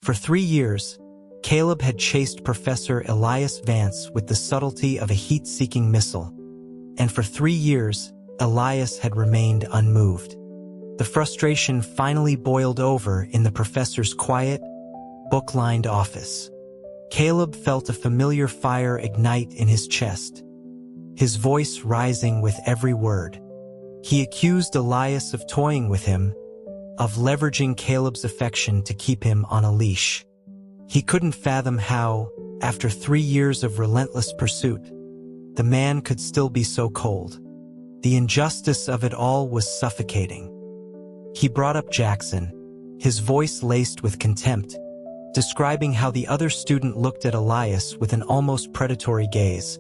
For 3 years, Caleb had chased Professor Elias Vance with the subtlety of a heat-seeking missile, and for 3 years, Elias had remained unmoved. The frustration finally boiled over in the professor's quiet, book-lined office. Caleb felt a familiar fire ignite in his chest, his voice rising with every word. He accused Elias of toying with him, of leveraging Caleb's affection to keep him on a leash. He couldn't fathom how, after 3 years of relentless pursuit, the man could still be so cold. The injustice of it all was suffocating. He brought up Jackson, his voice laced with contempt, describing how the other student looked at Elias with an almost predatory gaze,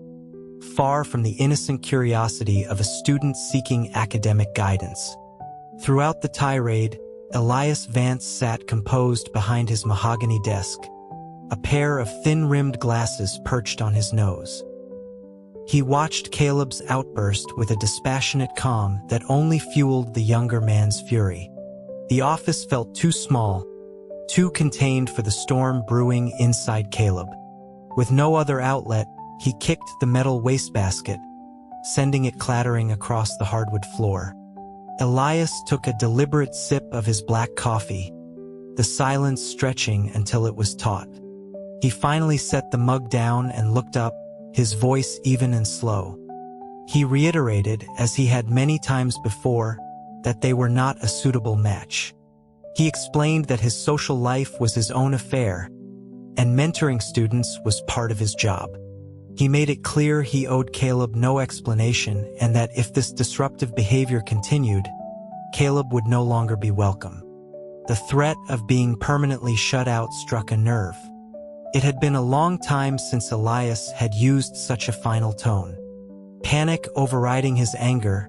far from the innocent curiosity of a student seeking academic guidance. Throughout the tirade, Elias Vance sat composed behind his mahogany desk, a pair of thin-rimmed glasses perched on his nose. He watched Caleb's outburst with a dispassionate calm that only fueled the younger man's fury. The office felt too small, too contained for the storm brewing inside Caleb. With no other outlet, he kicked the metal wastebasket, sending it clattering across the hardwood floor. Elias took a deliberate sip of his black coffee, the silence stretching until it was taut. He finally set the mug down and looked up, his voice even and slow. He reiterated, as he had many times before, that they were not a suitable match. He explained that his social life was his own affair, and mentoring students was part of his job. He made it clear he owed Caleb no explanation and that if this disruptive behavior continued, Caleb would no longer be welcome. The threat of being permanently shut out struck a nerve. It had been a long time since Elias had used such a final tone. Panic overriding his anger,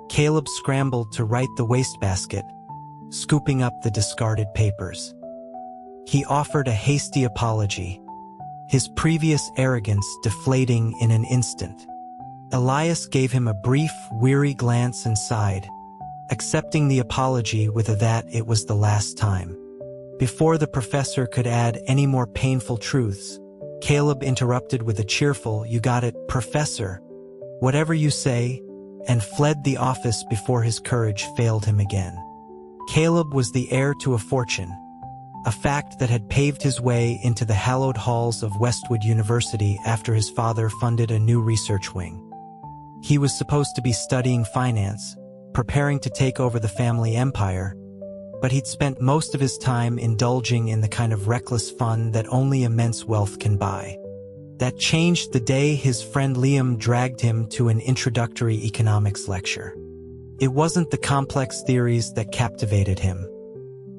Caleb scrambled to right the wastebasket, scooping up the discarded papers. He offered a hasty apology, his previous arrogance deflating in an instant. Elias gave him a brief, weary glance and sighed, accepting the apology with a that it was the last time. Before the professor could add any more painful truths, Caleb interrupted with a cheerful, "You got it, Professor. Whatever you say," and fled the office before his courage failed him again. Caleb was the heir to a fortune, a fact that had paved his way into the hallowed halls of Westwood University after his father funded a new research wing. He was supposed to be studying finance, preparing to take over the family empire, but he'd spent most of his time indulging in the kind of reckless fun that only immense wealth can buy. That changed the day his friend Liam dragged him to an introductory economics lecture. It wasn't the complex theories that captivated him.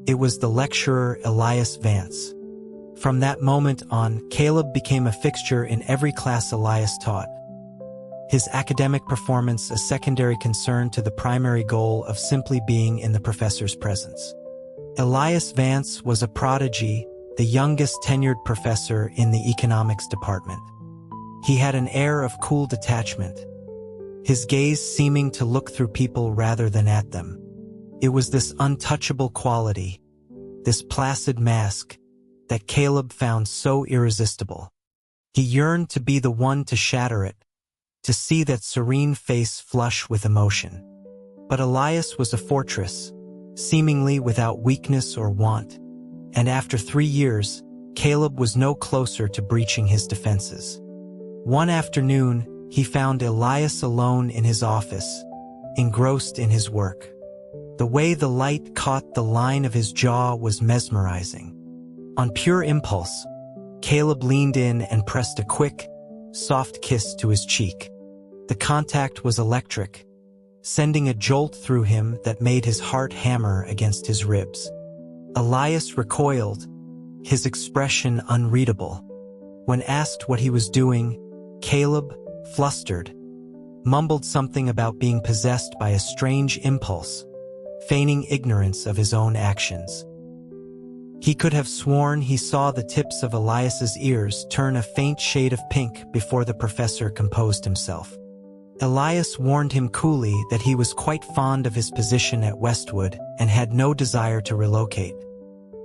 It was the lecturer Elias Vance. From that moment on, Caleb became a fixture in every class Elias taught, his academic performance a secondary concern to the primary goal of simply being in the professor's presence. Elias Vance was a prodigy, the youngest tenured professor in the economics department. He had an air of cool detachment, his gaze seeming to look through people rather than at them. It was this untouchable quality, this placid mask, that Caleb found so irresistible. He yearned to be the one to shatter it, to see that serene face flush with emotion. But Elias was a fortress, seemingly without weakness or want, and after 3 years, Caleb was no closer to breaching his defenses. One afternoon, he found Elias alone in his office, engrossed in his work. The way the light caught the line of his jaw was mesmerizing. On pure impulse, Caleb leaned in and pressed a quick, soft kiss to his cheek. The contact was electric, sending a jolt through him that made his heart hammer against his ribs. Elias recoiled, his expression unreadable. When asked what he was doing, Caleb, flustered, mumbled something about being possessed by a strange impulse, feigning ignorance of his own actions. He could have sworn he saw the tips of Elias's ears turn a faint shade of pink before the professor composed himself. Elias warned him coolly that he was quite fond of his position at Westwood and had no desire to relocate.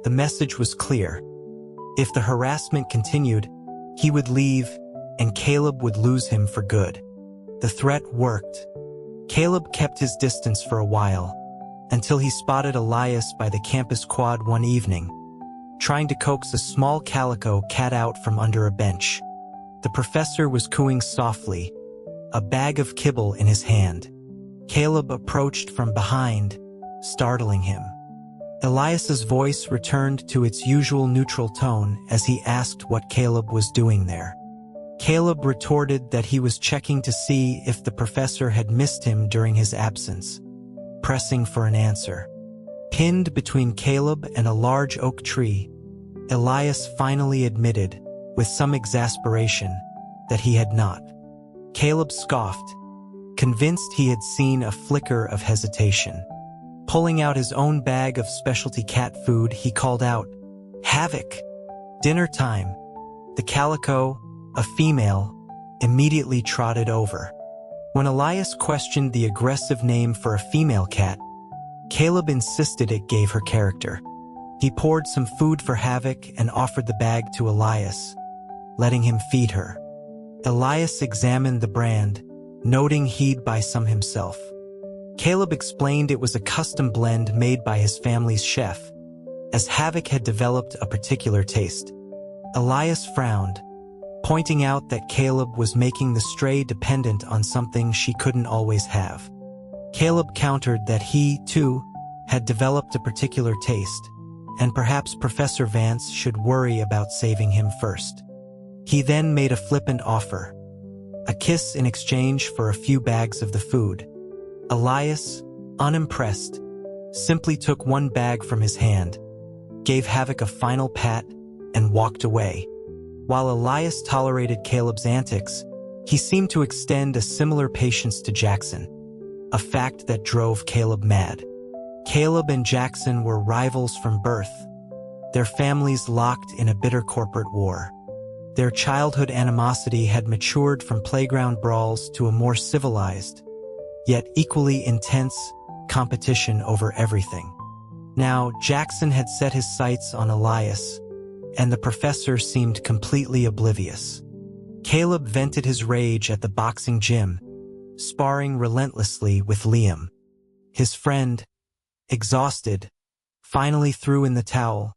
The message was clear. If the harassment continued, he would leave, and Caleb would lose him for good. The threat worked. Caleb kept his distance for a while, until he spotted Elias by the campus quad one evening, trying to coax a small calico cat out from under a bench. The professor was cooing softly, a bag of kibble in his hand. Caleb approached from behind, startling him. Elias's voice returned to its usual neutral tone as he asked what Caleb was doing there. Caleb retorted that he was checking to see if the professor had missed him during his absence, pressing for an answer. Pinned between Caleb and a large oak tree, Elias finally admitted, with some exasperation, that he had not. Caleb scoffed, convinced he had seen a flicker of hesitation. Pulling out his own bag of specialty cat food, he called out, "Havoc! Dinner time!" The calico, a female, immediately trotted over. When Elias questioned the aggressive name for a female cat, Caleb insisted it gave her character. He poured some food for Havoc and offered the bag to Elias, letting him feed her. Elias examined the brand, noting he'd buy some himself. Caleb explained it was a custom blend made by his family's chef, as Havoc had developed a particular taste. Elias frowned, pointing out that Caleb was making the stray dependent on something she couldn't always have. Caleb countered that he, too, had developed a particular taste, and perhaps Professor Vance should worry about saving him first. He then made a flippant offer, a kiss in exchange for a few bags of the food. Elias, unimpressed, simply took one bag from his hand, gave Havoc a final pat, and walked away. While Elias tolerated Caleb's antics, he seemed to extend a similar patience to Jackson, a fact that drove Caleb mad. Caleb and Jackson were rivals from birth, their families locked in a bitter corporate war. Their childhood animosity had matured from playground brawls to a more civilized, yet equally intense, competition over everything. Now, Jackson had set his sights on Elias, and the professor seemed completely oblivious. Caleb vented his rage at the boxing gym, sparring relentlessly with Liam. His friend, exhausted, finally threw in the towel,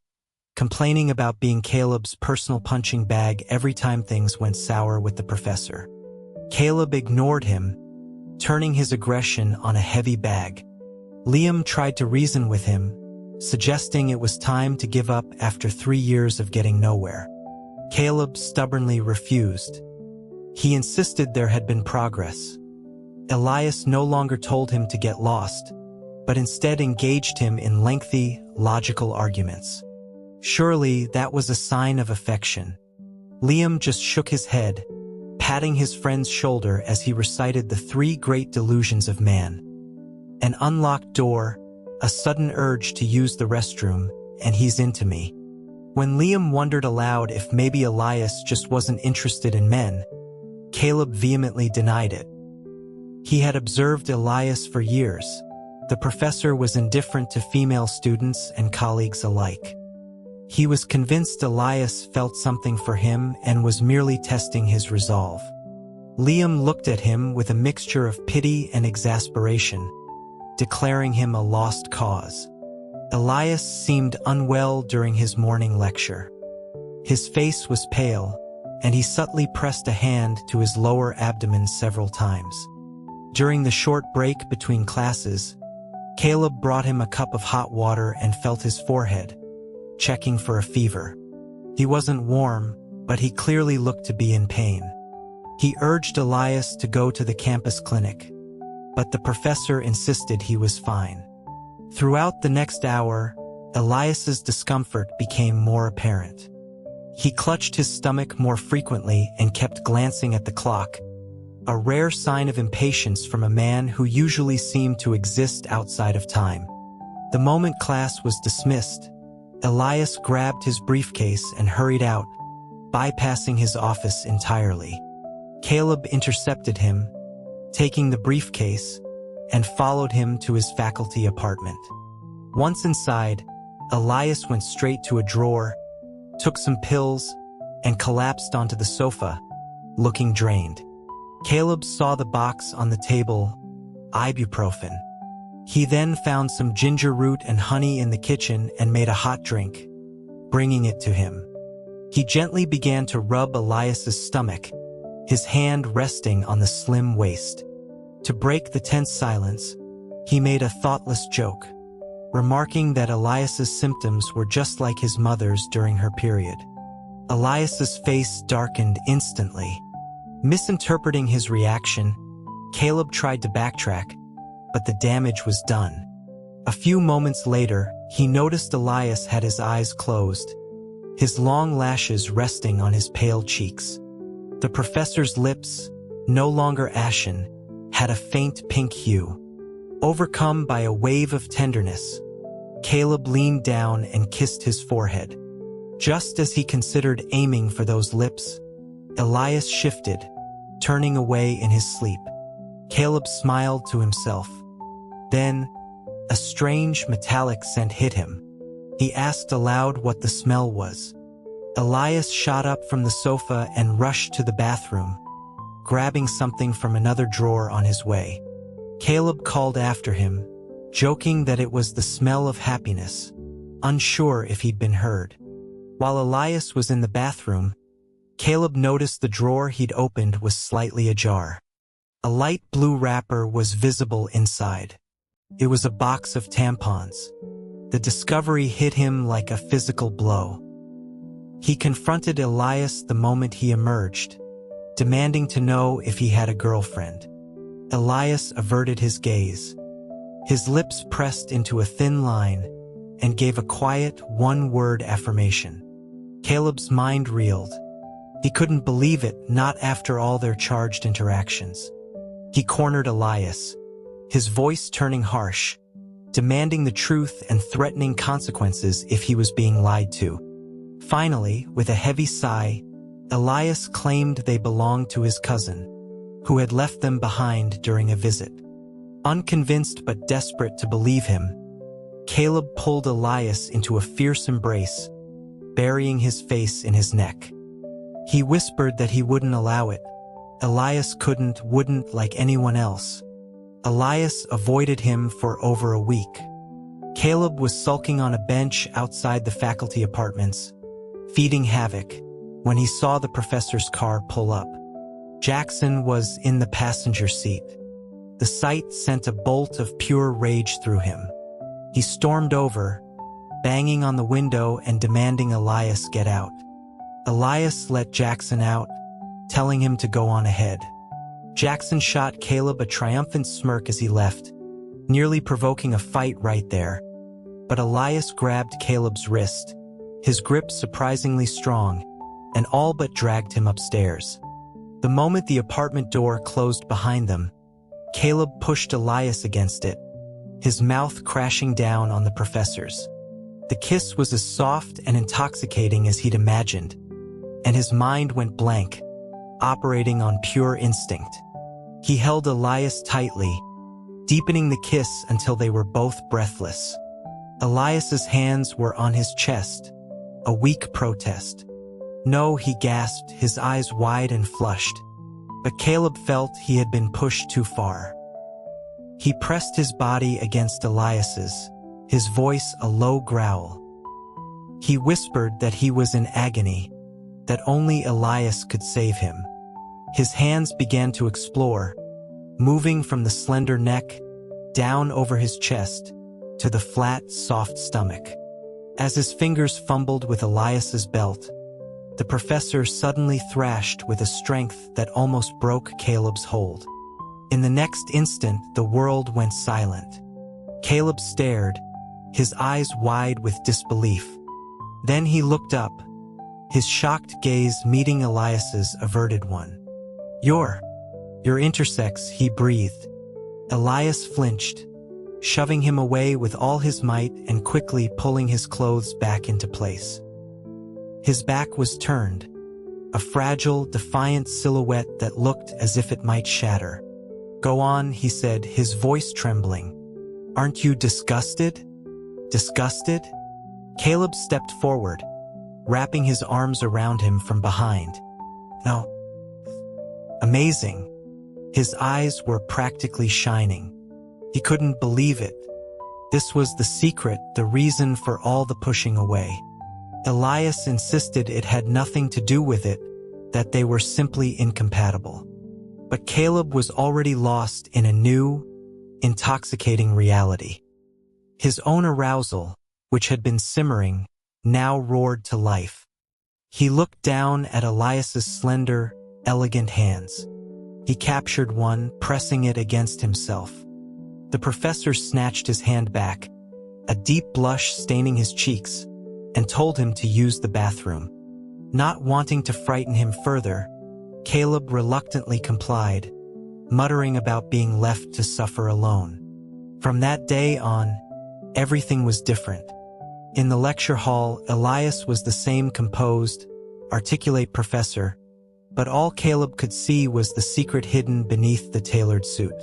complaining about being Caleb's personal punching bag every time things went sour with the professor. Caleb ignored him, turning his aggression on a heavy bag. Liam tried to reason with him, suggesting it was time to give up after 3 years of getting nowhere. Caleb stubbornly refused. He insisted there had been progress. Elias no longer told him to get lost, but instead engaged him in lengthy, logical arguments. Surely that was a sign of affection. Liam just shook his head, patting his friend's shoulder as he recited the 3 great delusions of man. An unlocked door, a sudden urge to use the restroom, and he's into me. When Liam wondered aloud if maybe Elias just wasn't interested in men, Caleb vehemently denied it. He had observed Elias for years. The professor was indifferent to female students and colleagues alike. He was convinced Elias felt something for him and was merely testing his resolve. Liam looked at him with a mixture of pity and exasperation, declaring him a lost cause. Elias seemed unwell during his morning lecture. His face was pale, and he subtly pressed a hand to his lower abdomen several times. During the short break between classes, Caleb brought him a cup of hot water and felt his forehead, checking for a fever. He wasn't warm, but he clearly looked to be in pain. He urged Elias to go to the campus clinic, but the professor insisted he was fine. Throughout the next hour, Elias's discomfort became more apparent. He clutched his stomach more frequently and kept glancing at the clock, a rare sign of impatience from a man who usually seemed to exist outside of time. The moment class was dismissed, Elias grabbed his briefcase and hurried out, bypassing his office entirely. Caleb intercepted him, taking the briefcase, and followed him to his faculty apartment. Once inside, Elias went straight to a drawer, took some pills, and collapsed onto the sofa, looking drained. Caleb saw the box on the table, ibuprofen. He then found some ginger root and honey in the kitchen and made a hot drink, bringing it to him. He gently began to rub Elias's stomach, his hand resting on the slim waist. To break the tense silence, he made a thoughtless joke, remarking that Elias's symptoms were just like his mother's during her period. Elias's face darkened instantly. Misinterpreting his reaction, Caleb tried to backtrack, but the damage was done. A few moments later, he noticed Elias had his eyes closed, his long lashes resting on his pale cheeks. The professor's lips, no longer ashen, had a faint pink hue. Overcome by a wave of tenderness, Caleb leaned down and kissed his forehead. Just as he considered aiming for those lips, Elias shifted, turning away in his sleep. Caleb smiled to himself. Then, a strange metallic scent hit him. He asked aloud what the smell was. Elias shot up from the sofa and rushed to the bathroom, grabbing something from another drawer on his way. Caleb called after him, joking that it was the smell of happiness, unsure if he'd been heard. While Elias was in the bathroom, Caleb noticed the drawer he'd opened was slightly ajar. A light blue wrapper was visible inside. It was a box of tampons. The discovery hit him like a physical blow. He confronted Elias the moment he emerged, demanding to know if he had a girlfriend. Elias averted his gaze. His lips pressed into a thin line and gave a quiet, one-word affirmation. Caleb's mind reeled. He couldn't believe it, not after all their charged interactions. He cornered Elias, his voice turning harsh, demanding the truth and threatening consequences if he was being lied to. Finally, with a heavy sigh, Elias claimed they belonged to his cousin, who had left them behind during a visit. Unconvinced but desperate to believe him, Caleb pulled Elias into a fierce embrace, burying his face in his neck. He whispered that he wouldn't allow it. Elias wouldn't like anyone else. Elias avoided him for over a week. Caleb was sulking on a bench outside the faculty apartments, feeding havoc, when he saw the professor's car pull up. Jackson was in the passenger seat. The sight sent a bolt of pure rage through him. He stormed over, banging on the window and demanding Elias get out. Elias let Jackson out, telling him to go on ahead. Jackson shot Caleb a triumphant smirk as he left, nearly provoking a fight right there. But Elias grabbed Caleb's wrist, his grip surprisingly strong, and all but dragged him upstairs. The moment the apartment door closed behind them, Caleb pushed Elias against it, his mouth crashing down on the professor's. The kiss was as soft and intoxicating as he'd imagined, and his mind went blank, operating on pure instinct. He held Elias tightly, deepening the kiss until they were both breathless. Elias's hands were on his chest, a weak protest. "No," he gasped, his eyes wide and flushed. But Caleb felt he had been pushed too far. He pressed his body against Elias's, his voice a low growl. He whispered that he was in agony, that only Elias could save him. His hands began to explore, moving from the slender neck, down over his chest, to the flat, soft stomach. As his fingers fumbled with Elias's belt, the professor suddenly thrashed with a strength that almost broke Caleb's hold. In the next instant, the world went silent. Caleb stared, his eyes wide with disbelief. Then he looked up, his shocked gaze meeting Elias's averted one. You're intersex," he breathed. Elias flinched, shoving him away with all his might and quickly pulling his clothes back into place. His back was turned, a fragile, defiant silhouette that looked as if it might shatter. "Go on," he said, his voice trembling. "Aren't you disgusted?" "Disgusted?" Caleb stepped forward, wrapping his arms around him from behind. "No. Amazing." His eyes were practically shining. He couldn't believe it. This was the secret, the reason for all the pushing away. Elias insisted it had nothing to do with it, that they were simply incompatible. But Caleb was already lost in a new, intoxicating reality. His own arousal, which had been simmering, now roared to life. He looked down at Elias's slender, elegant hands. He captured one, pressing it against himself. The professor snatched his hand back, a deep blush staining his cheeks, and told him to use the bathroom. Not wanting to frighten him further, Caleb reluctantly complied, muttering about being left to suffer alone. From that day on, everything was different. In the lecture hall, Elias was the same composed, articulate professor, but all Caleb could see was the secret hidden beneath the tailored suit.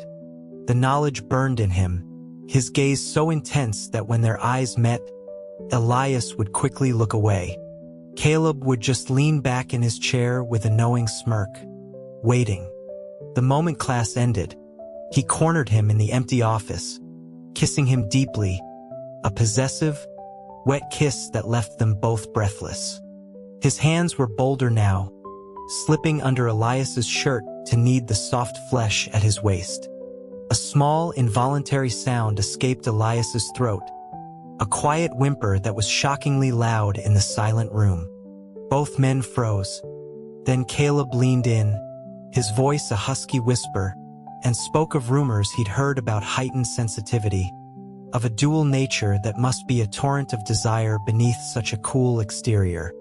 The knowledge burned in him, his gaze so intense that when their eyes met, Elias would quickly look away. Caleb would just lean back in his chair with a knowing smirk, waiting. The moment class ended, he cornered him in the empty office, kissing him deeply, a possessive, wet kiss that left them both breathless. His hands were bolder now, slipping under Elias's shirt to knead the soft flesh at his waist. A small, involuntary sound escaped Elias's throat, a quiet whimper that was shockingly loud in the silent room. Both men froze. Then Caleb leaned in, his voice a husky whisper, and spoke of rumors he'd heard about heightened sensitivity, of a dual nature that must be a torrent of desire beneath such a cool exterior.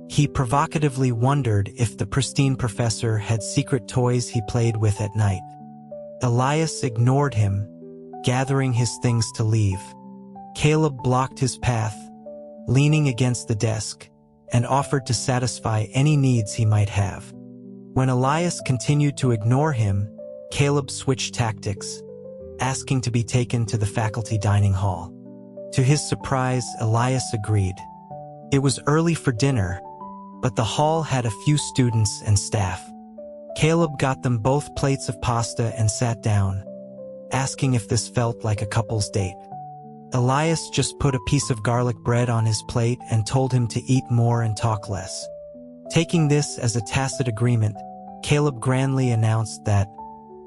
He provocatively wondered if the pristine professor had secret toys he played with at night. Elias ignored him, gathering his things to leave. Caleb blocked his path, leaning against the desk, and offered to satisfy any needs he might have. When Elias continued to ignore him, Caleb switched tactics, asking to be taken to the faculty dining hall. To his surprise, Elias agreed. It was early for dinner, but the hall had a few students and staff. Caleb got them both plates of pasta and sat down, asking if this felt like a couple's date. Elias just put a piece of garlic bread on his plate and told him to eat more and talk less. Taking this as a tacit agreement, Caleb grandly announced that,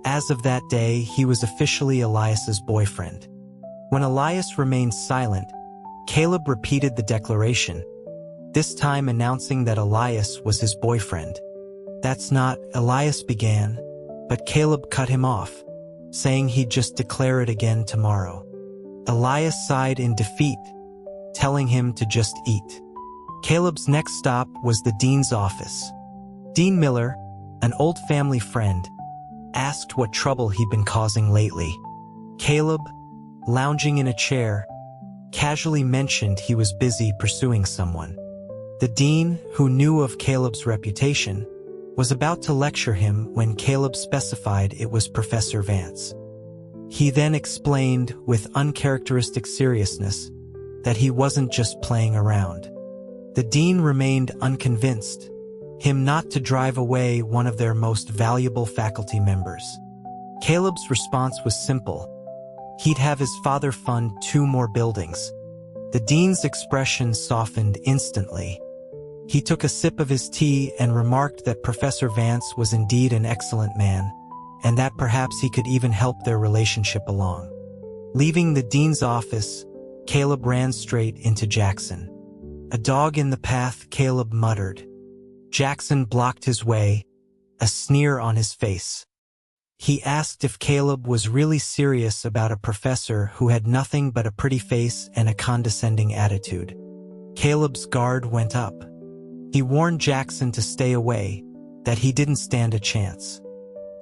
as of that day, he was officially Elias's boyfriend. When Elias remained silent, Caleb repeated the declaration, this time announcing that Elias was his boyfriend. "That's not," Elias began, but Caleb cut him off, saying he'd just declare it again tomorrow. Elias sighed in defeat, telling him to just eat. Caleb's next stop was the dean's office. Dean Miller, an old family friend, asked what trouble he'd been causing lately. Caleb, lounging in a chair, casually mentioned he was busy pursuing someone. The dean, who knew of Caleb's reputation, was about to lecture him when Caleb specified it was Professor Vance. He then explained with uncharacteristic seriousness that he wasn't just playing around. The dean remained unconvinced, him not to drive away one of their most valuable faculty members. Caleb's response was simple. He'd have his father fund 2 more buildings. The dean's expression softened instantly. He took a sip of his tea and remarked that Professor Vance was indeed an excellent man, and that perhaps he could even help their relationship along. Leaving the dean's office, Caleb ran straight into Jackson. "A dog in the path," Caleb muttered. Jackson blocked his way, a sneer on his face. He asked if Caleb was really serious about a professor who had nothing but a pretty face and a condescending attitude. Caleb's guard went up. He warned Jackson to stay away, that he didn't stand a chance.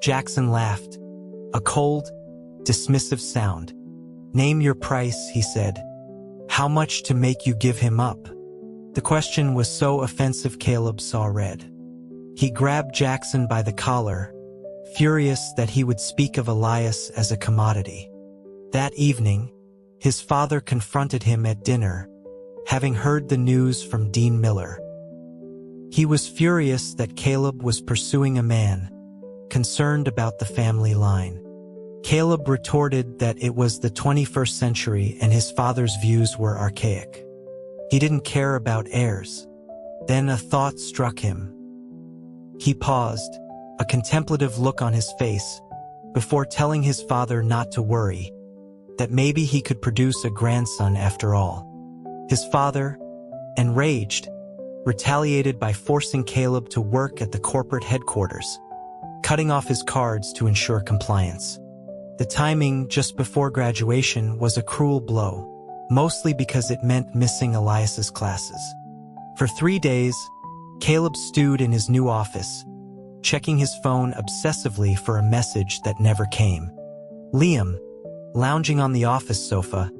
Jackson laughed, a cold, dismissive sound. "Name your price," he said. "How much to make you give him up?" The question was so offensive Caleb saw red. He grabbed Jackson by the collar, furious that he would speak of Elias as a commodity. That evening, his father confronted him at dinner, having heard the news from Dean Miller. He was furious that Caleb was pursuing a man, concerned about the family line. Caleb retorted that it was the 21st century and his father's views were archaic. He didn't care about heirs. Then a thought struck him. He paused, a contemplative look on his face, before telling his father not to worry, that maybe he could produce a grandson after all. His father, enraged, retaliated by forcing Caleb to work at the corporate headquarters, cutting off his cards to ensure compliance. The timing just before graduation was a cruel blow, mostly because it meant missing Elias's classes. For 3 days, Caleb stewed in his new office, checking his phone obsessively for a message that never came. Liam, lounging on the office sofa,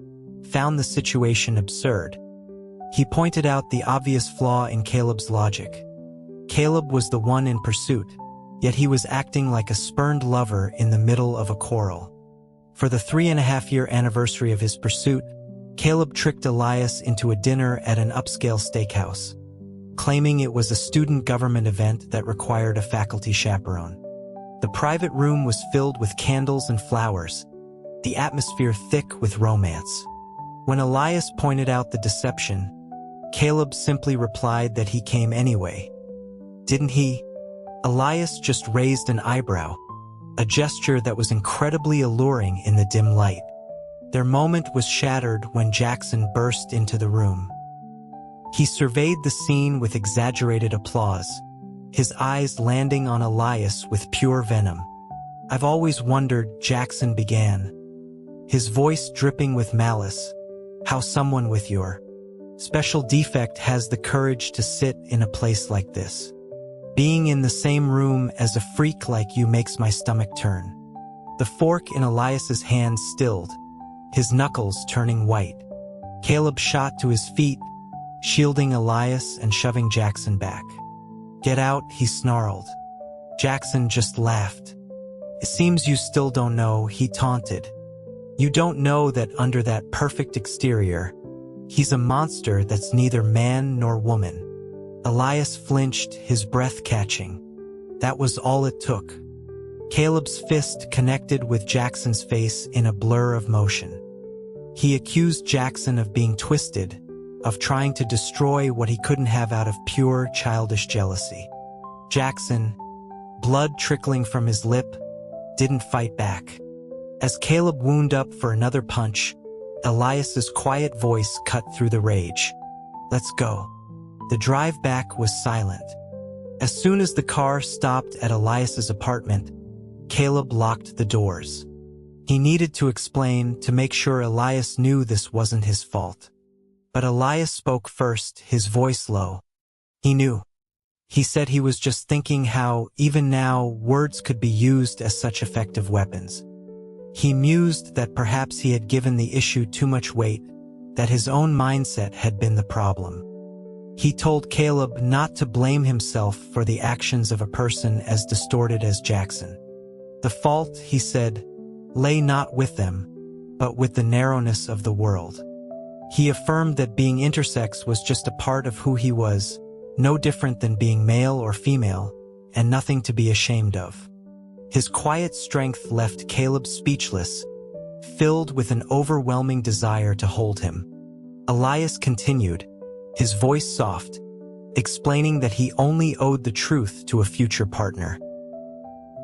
found the situation absurd. He pointed out the obvious flaw in Caleb's logic. Caleb was the one in pursuit, yet he was acting like a spurned lover in the middle of a quarrel. For the 3.5-year anniversary of his pursuit, Caleb tricked Elias into a dinner at an upscale steakhouse, claiming it was a student government event that required a faculty chaperone. The private room was filled with candles and flowers, the atmosphere thick with romance. When Elias pointed out the deception, Caleb simply replied that he came anyway. Didn't he? Elias just raised an eyebrow, a gesture that was incredibly alluring in the dim light. Their moment was shattered when Jackson burst into the room. He surveyed the scene with exaggerated applause, his eyes landing on Elias with pure venom. "I've always wondered," Jackson began, his voice dripping with malice, "how someone with your special defect has the courage to sit in a place like this. Being in the same room as a freak like you makes my stomach turn." The fork in Elias's hand stilled, his knuckles turning white. Caleb shot to his feet, shielding Elias and shoving Jackson back. "Get out," he snarled. Jackson just laughed. "It seems you still don't know," he taunted. "You don't know that under that perfect exterior, he's a monster that's neither man nor woman." Elias flinched, his breath catching. That was all it took. Caleb's fist connected with Jackson's face in a blur of motion. He accused Jackson of being twisted, of trying to destroy what he couldn't have out of pure childish jealousy. Jackson, blood trickling from his lip, didn't fight back. As Caleb wound up for another punch, Elias's quiet voice cut through the rage. "Let's go." The drive back was silent. As soon as the car stopped at Elias's apartment, Caleb locked the doors. He needed to explain to make sure Elias knew this wasn't his fault. But Elias spoke first, his voice low. He knew. He said he was just thinking how, even now, words could be used as such effective weapons. He mused that perhaps he had given the issue too much weight, that his own mindset had been the problem. He told Caleb not to blame himself for the actions of a person as distorted as Jackson. The fault, he said, lay not with them, but with the narrowness of the world. He affirmed that being intersex was just a part of who he was, no different than being male or female, and nothing to be ashamed of. His quiet strength left Caleb speechless, filled with an overwhelming desire to hold him. Elias continued, his voice soft, explaining that he only owed the truth to a future partner.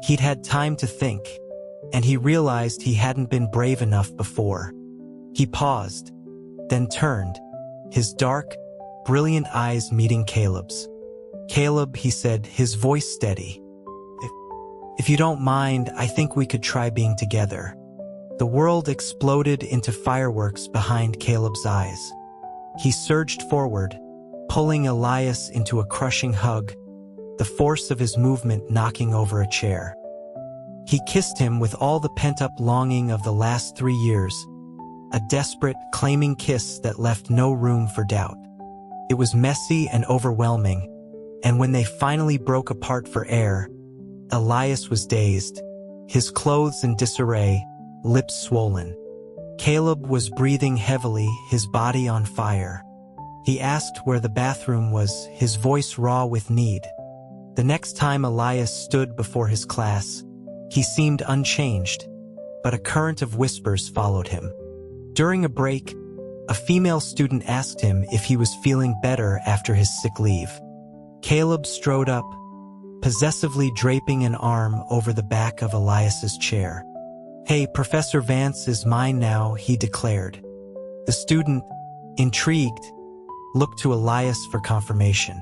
He'd had time to think, and he realized he hadn't been brave enough before. He paused, then turned, his dark, brilliant eyes meeting Caleb's. "Caleb," he said, his voice steady. If you don't mind, I think we could try being together." The world exploded into fireworks behind Caleb's eyes. He surged forward, pulling Elias into a crushing hug, the force of his movement knocking over a chair. He kissed him with all the pent-up longing of the last 3 years, a desperate, claiming kiss that left no room for doubt. It was messy and overwhelming, and when they finally broke apart for air, Elias was dazed, his clothes in disarray, lips swollen. Caleb was breathing heavily, his body on fire. He asked where the bathroom was, his voice raw with need. The next time Elias stood before his class, he seemed unchanged, but a current of whispers followed him. During a break, a female student asked him if he was feeling better after his sick leave. Caleb strode up, possessively draping an arm over the back of Elias's chair. "Hey, Professor Vance is mine now," he declared. The student, intrigued, looked to Elias for confirmation.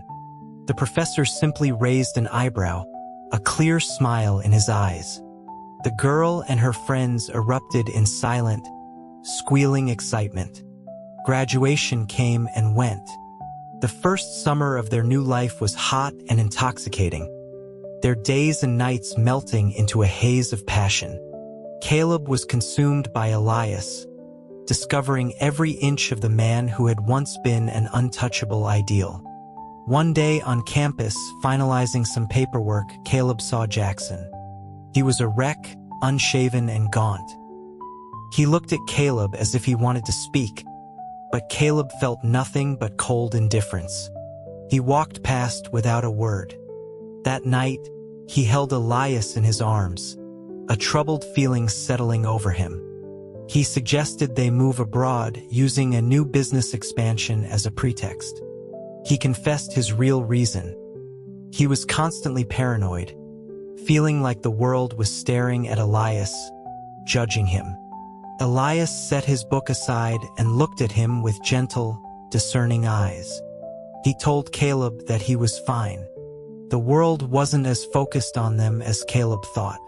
The professor simply raised an eyebrow, a clear smile in his eyes. The girl and her friends erupted in silent, squealing excitement. Graduation came and went. The first summer of their new life was hot and intoxicating, their days and nights melting into a haze of passion. Caleb was consumed by Elias, discovering every inch of the man who had once been an untouchable ideal. One day on campus, finalizing some paperwork, Caleb saw Jackson. He was a wreck, unshaven and gaunt. He looked at Caleb as if he wanted to speak, but Caleb felt nothing but cold indifference. He walked past without a word. That night, he held Elias in his arms, a troubled feeling settling over him. He suggested they move abroad, using a new business expansion as a pretext. He confessed his real reason. He was constantly paranoid, feeling like the world was staring at Elias, judging him. Elias set his book aside and looked at him with gentle, discerning eyes. He told Caleb that he was fine. The world wasn't as focused on them as Caleb thought.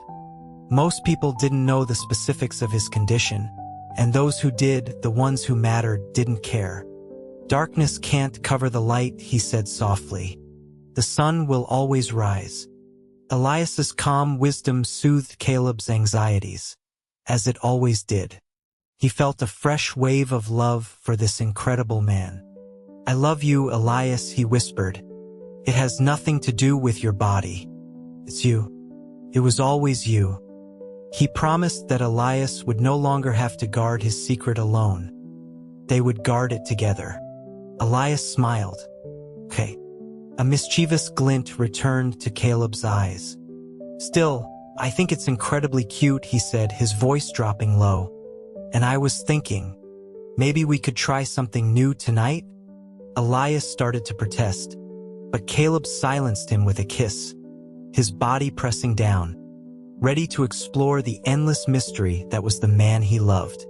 Most people didn't know the specifics of his condition, and those who did, the ones who mattered, didn't care. "Darkness can't cover the light," he said softly. "The sun will always rise." Elias's calm wisdom soothed Caleb's anxieties, as it always did. He felt a fresh wave of love for this incredible man. "I love you, Elias," he whispered. "It has nothing to do with your body. It's you. It was always you." He promised that Elias would no longer have to guard his secret alone. They would guard it together. Elias smiled. "Okay." A mischievous glint returned to Caleb's eyes. "Still, I think it's incredibly cute," he said, his voice dropping low. "And I was thinking, maybe we could try something new tonight?" Elias started to protest, but Caleb silenced him with a kiss, his body pressing down, ready to explore the endless mystery that was the man he loved.